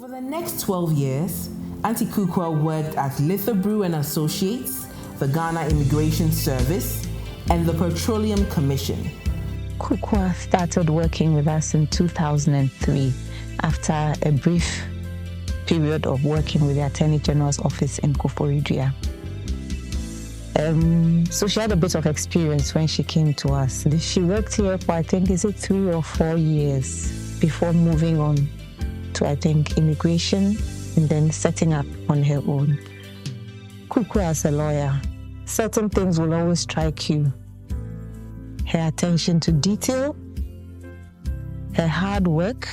For the next 12 years, Auntie Kuukua worked at Litherbrew and Associates, the Ghana Immigration Service, and the Petroleum Commission. Kuukua started working with us in 2003 after a brief period of working with the Attorney General's office in Koforidua. So she had a bit of experience when she came to us. She worked here for, 3 or 4 years before moving on to, immigration and then setting up on her own. Kuukua, as a lawyer, certain things will always strike you. Her attention to detail, her hard work,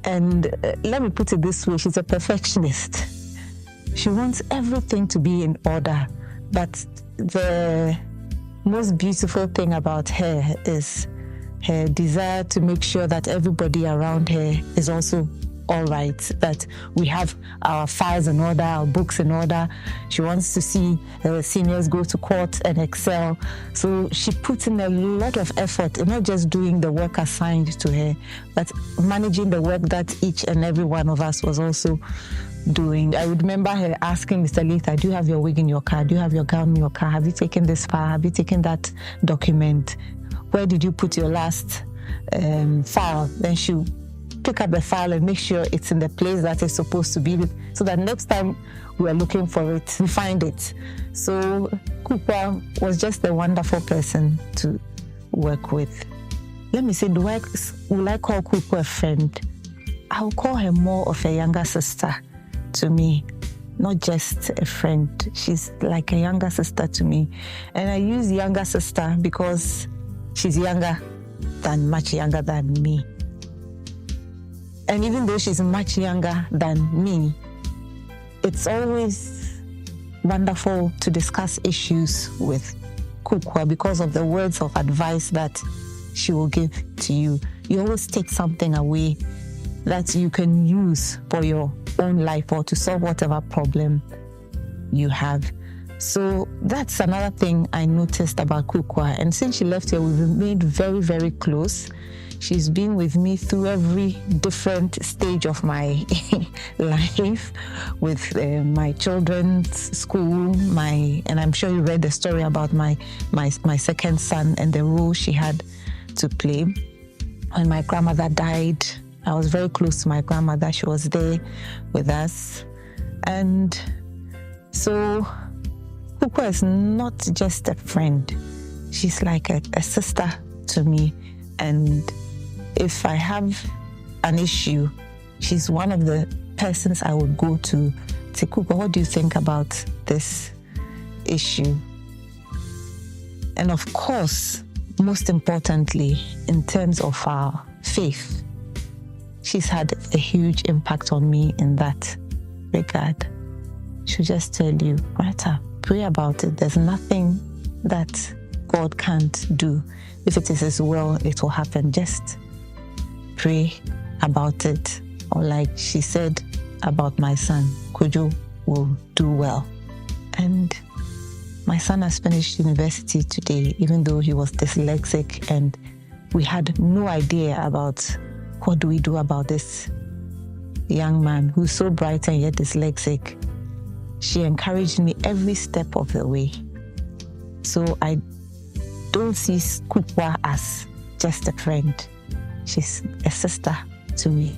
and let me put it this way, she's a perfectionist. She wants everything to be in order, but the most beautiful thing about her is her desire to make sure that everybody around her is also all right, that we have our files in order, our books in order. She wants to see seniors go to court and excel. So she puts in a lot of effort in not just doing the work assigned to her, but managing the work that each and every one of us was also doing. I would remember her asking Mr. Lita, do you have your wig in your car? Do you have your gown in your car? Have you taken this file? Have you taken that document? Where did you put your last file? Then she pick up the file and make sure it's in the place that it's supposed to be, so that next time we're looking for it, we find it. So Kuukua was just a wonderful person to work with. Let me say, will I call Kuukua a friend? I'll call her more of a younger sister to me, not just a friend. She's like a younger sister to me. And I use younger sister because she's much younger than me. And even though she's much younger than me, it's always wonderful to discuss issues with Kuukua because of the words of advice that she will give to you. You always take something away that you can use for your own life or to solve whatever problem you have. So that's another thing I noticed about Kuukua. And since she left here, we've remained very, very close. She's been with me through every different stage of my life, with my children's school, and I'm sure you read the story about my second son and the role she had to play. When my grandmother died, I was very close to my grandmother. She was there with us. And so Kuukua is not just a friend. She's like a sister to me. And if I have an issue, she's one of the persons I would go to say, Kuukua, what do you think about this issue? And of course, most importantly, in terms of our faith, she's had a huge impact on me in that regard. She'll just tell you, Greta, pray about it. There's nothing that God can't do. If it is His will, it will happen. Just pray about it. Or like she said about my son, Kojo will do well. And my son has finished university today, even though he was dyslexic, and we had no idea about what do we do about this young man who's so bright and yet dyslexic. She encouraged me every step of the way. So I don't see Kuukua as just a friend. She's a sister to me.